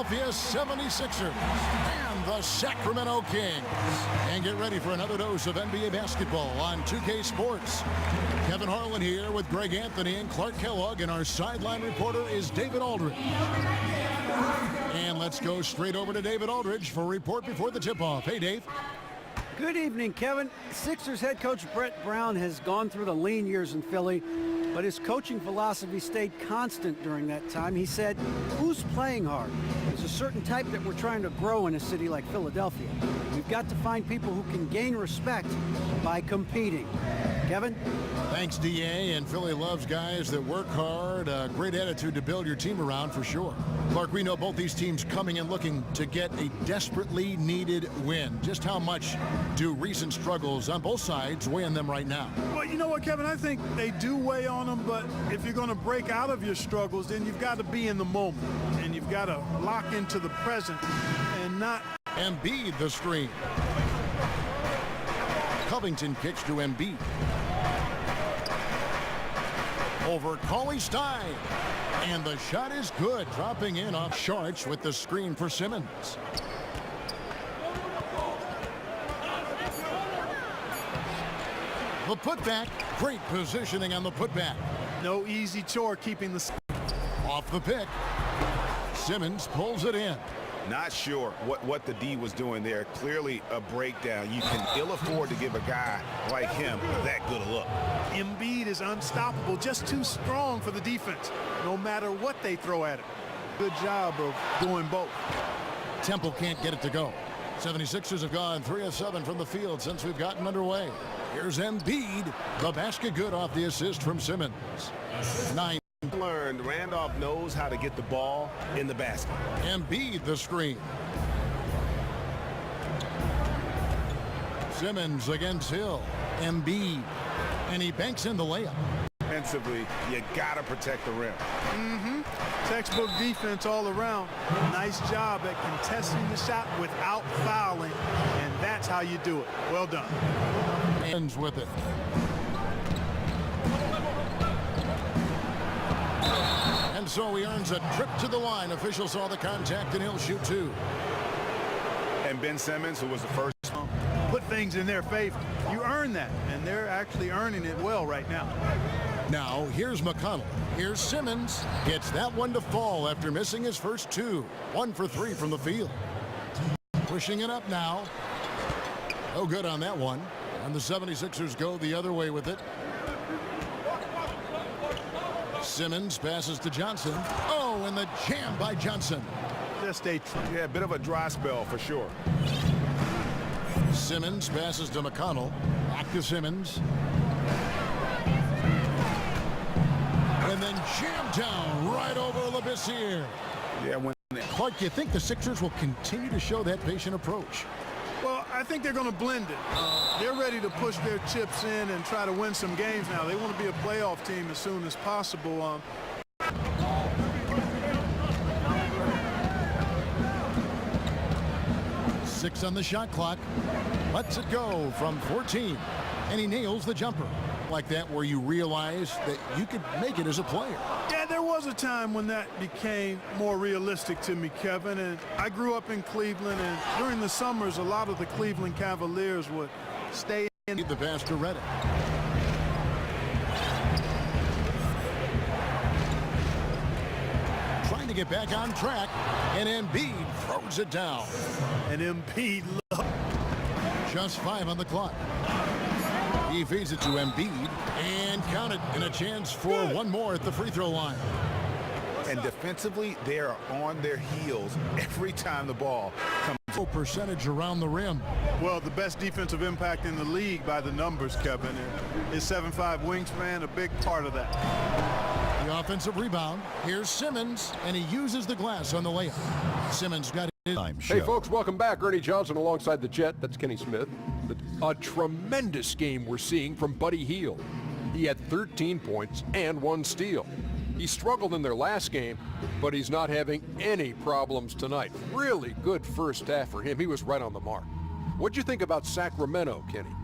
Philadelphia 76ers and the Sacramento Kings. And get ready for another dose of NBA basketball on 2K Sports. Kevin Harlan here with Greg Anthony and Clark Kellogg, and our sideline reporter is David Aldridge. And let's go straight over to David Aldridge for a report before the tip-off. Hey, Dave. Good evening, Kevin. Sixers head coach Brett Brown has gone through the lean years in Philly, but his coaching philosophy stayed constant during that time. He said, who's playing hard? There's a certain type that we're trying to grow in a city like Philadelphia. We've got to find people who can gain respect by competing. Kevin? Thanks, D.A. And Philly loves guys that work hard, a great attitude to build your team around for sure. Clark, we know both these teams coming and looking to get a desperately needed win. Just how much do recent struggles on both sides weigh on them right now? Well, you know what, Kevin? I think they do weigh on them, but if you're going to break out of your struggles, then you've got to be in the moment, and you've got to lock into the present and not... Embiid the screen. Covington kicks to Embiid. Over Cauley-Stein. And the shot is good, dropping in off Sharch with the screen for Simmons. The putback, great positioning on the putback. No easy chore keeping the... Off the pick. Simmons pulls it in. Not sure what the D was doing there. Clearly a breakdown. You can ill afford to give a guy like him that good a look. Embiid is unstoppable, just too strong for the defense, no matter what they throw at him. Good job of doing both. Temple can't get it to go. 76ers have gone 3 of 7 from the field since we've gotten underway. Here's Embiid. The basket good off the assist from Simmons. 9. Learned Randolph knows how to get the ball in the basket. Embiid the screen. Simmons against Hill. Embiid. And he banks in the layup. Defensively, you got to protect the rim. Textbook defense all around. Nice job at contesting the shot without fouling, and that's how you do it. Well done. Ends with it. And so he earns a trip to the line. Officials saw the contact, and he'll shoot 2. And Ben Simmons, who was the first. Put things in their favor. You earn that, and they're actually earning it well right now. Now, here's McConnell. Here's Simmons. Gets that one to fall after missing his first 2. 1 for 3 from the field. Pushing it up now. No good on that one. And the 76ers go the other way with it. Simmons passes to Johnson. Oh, and the jam by Johnson. Just a bit of a dry spell for sure. Simmons passes to McConnell. Back to Simmons. And then jammed down right over Labissiere. Yeah, when Clark, do you think the Sixers will continue to show that patient approach? Well, I think they're going to blend it. They're ready to push their chips in and try to win some games now. They want to be a playoff team as soon as possible. 6 on the shot clock. Lets it go from 14. And he nails the jumper. Like that, where you realize that you could make it as a player. Yeah, there was a time when that became more realistic to me, Kevin. And I grew up in Cleveland, and during the summers, a lot of the Cleveland Cavaliers would stay in. The pass to Reddick. Trying to get back on track, and Embiid throws it down. And Embiid. Just 5 on the clock. He feeds it to Embiid and count it, and a chance for one more at the free throw line. And defensively, they are on their heels every time the ball comes. Full percentage around the rim. Well, the best defensive impact in the league by the numbers, Kevin. And his 7'5" wingspan, a big part of that. The offensive rebound. Here's Simmons, and he uses the glass on the layup. Simmons got it. Hey, folks, welcome back. Ernie Johnson alongside the Jet. That's Kenny Smith. A tremendous game we're seeing from Buddy Hield. He had 13 points and 1 steal. He struggled in their last game, but he's not having any problems tonight. Really good first half for him. He was right on the mark. What'd you think about Sacramento, Kenny?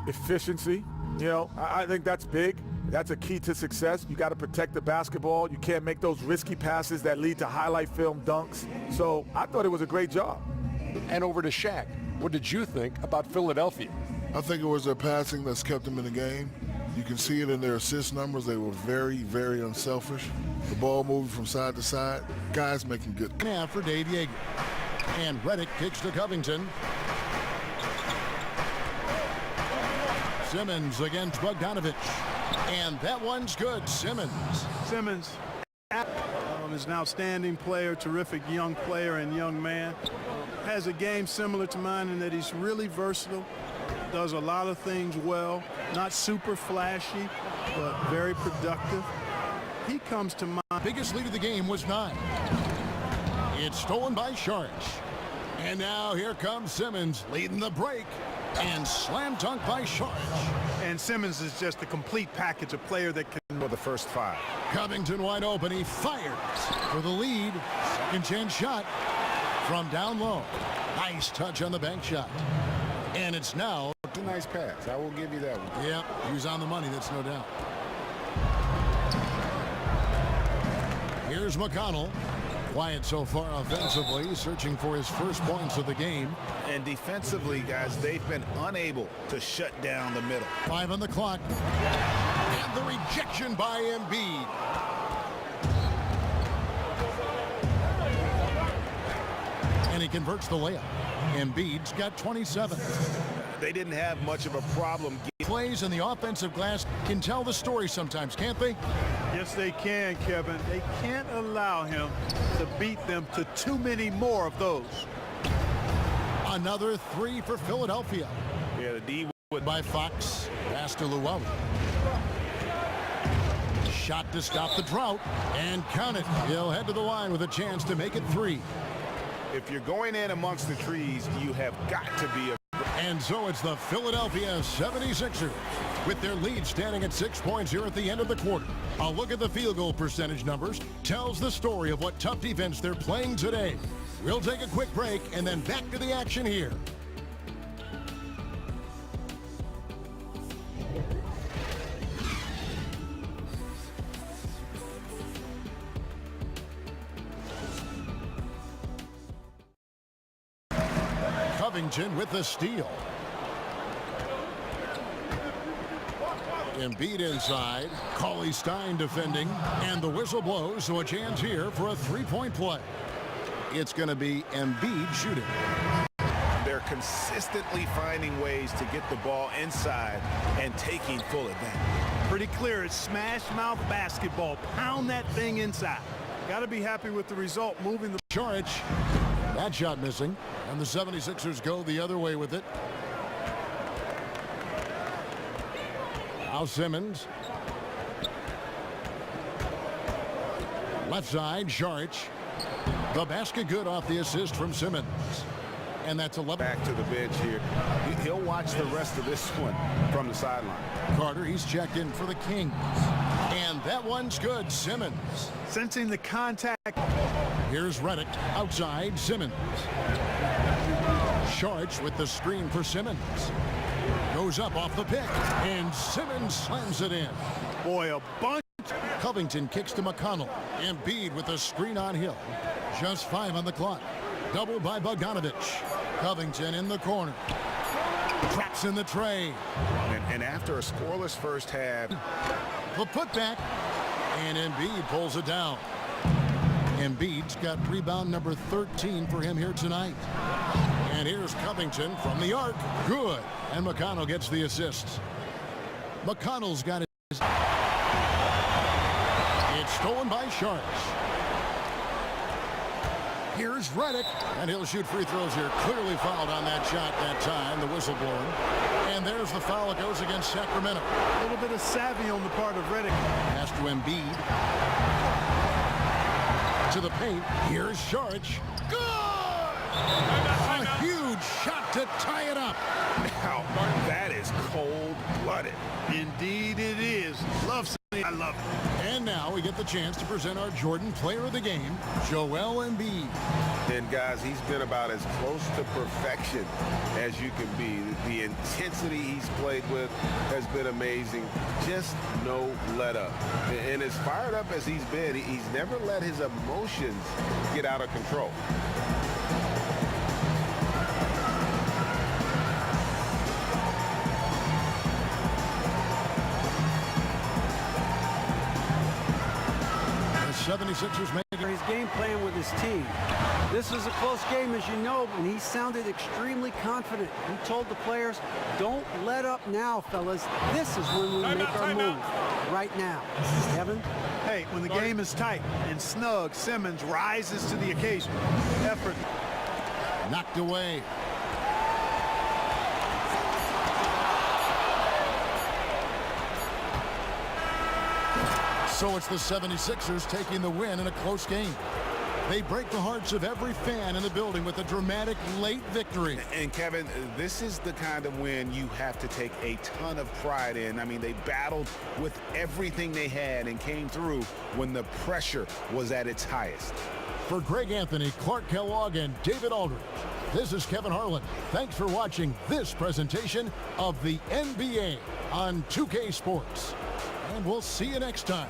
Efficiency, You know, I think that's big. That's a key to success. You got to protect the basketball. You can't make those risky passes that lead to highlight film dunks. So I thought it was a great job. And over to Shaq. What did you think about Philadelphia? I think it was their passing that's kept them in the game. You can see it in their assist numbers. They were very, very unselfish. The ball moving from side to side. Guys making good. Now for Dave Yeager. And Redick kicks to Covington. Simmons against Bogdanovich. And that one's good. Simmons is an outstanding player, terrific young player and young man. Has a game similar to mine in that he's really versatile, does a lot of things well, not super flashy, but very productive. He comes to mind. Biggest lead of the game was 9. It's stolen by Sharch. And now here comes Simmons leading the break. And slam dunk by Sharch. And Simmons is just a complete package, a player that can. For the first 5. Covington wide open. He fires for the lead. Second chance shot from down low. Nice touch on the bank shot. And it's now. It's a nice pass. I will give you that one. Yeah, he was on the money, that's no doubt. Here's McConnell. Quiet so far offensively, searching for his first points of the game. And defensively, guys, they've been unable to shut down the middle. 5 on the clock. And the rejection by Embiid. And he converts the layup. Embiid's got 27. They didn't have much of a problem. Plays in the offensive glass can tell the story sometimes, can't they? Yes, they can, Kevin. They can't allow him to beat them to too many more of those. Another 3 for Philadelphia. Yeah, the D By Fox. Pass to Llewellyn. Shot to stop the drought. And count it. He'll head to the line with a chance to make it 3. If you're going in amongst the trees, you have got to be a. And so it's the Philadelphia 76ers with their lead standing at 6 points here at the end of the quarter. A look at the field goal percentage numbers tells the story of what tough defense they're playing today. We'll take a quick break and then back to the action here. Covington with the steal. Embiid inside. Cauley Stein defending. And the whistle blows, so a chance here for a three-point play. It's going to be Embiid shooting. They're consistently finding ways to get the ball inside and taking full advantage. Pretty clear. It's smash mouth basketball. Pound that thing inside. Got to be happy with the result, moving the. Sharch. That shot missing. And the 76ers go the other way with it. Now Simmons. Left side, Sharch. The basket good off the assist from Simmons. And that's 11. Back to the bench here. He'll watch the rest of this one from the sideline. Carter, he's checked in for the Kings. And that one's good. Simmons. Sensing the contact. Here's Redick outside. Simmons. Sharch with the screen for Simmons. Goes up off the pick. And Simmons slams it in. Boy, a bunch. Covington kicks to McConnell. Embiid with the screen on Hill. Just 5 on the clock. Double by Bogdanovich. Covington in the corner. Traps in the tray. And after a scoreless first half. The putback. And Embiid pulls it down. Embiid's got rebound number 13 for him here tonight. And here's Covington from the arc. Good. And McConnell gets the assist. McConnell's got it. It's stolen by Sharch. Here's Redick, and he'll shoot free throws here. Clearly fouled on that shot that time, the whistle blowing. And there's the foul that goes against Sacramento. A little bit of savvy on the part of Redick. Pass to Embiid. To the paint. Here's Sharch. Good! A huge shot to tie it up. Now, that is cold-blooded. Indeed it is. I love it. And now now we get the chance to present our Jordan Player of the Game, Joel Embiid. And guys, he's been about as close to perfection as you can be. The intensity he's played with has been amazing. Just no let up. And as fired up as he's been, he's never let his emotions get out of control. The 76ers make His game plan with his team. This is a close game, as you know, and he sounded extremely confident. He told the players, don't let up now, fellas. This is when we make our move. Right now. Kevin? Hey, when the game is tight and snug, Simmons rises to the occasion. Effort. knocked away. So it's the 76ers taking the win in a close game. They break the hearts of every fan in the building with a dramatic late victory. And Kevin, this is the kind of win you have to take a ton of pride in. I mean, they battled with everything they had and came through when the pressure was at its highest. For Greg Anthony, Clark Kellogg, and David Aldridge, this is Kevin Harlan. Thanks for watching this presentation of the NBA on 2K Sports. And we'll see you next time.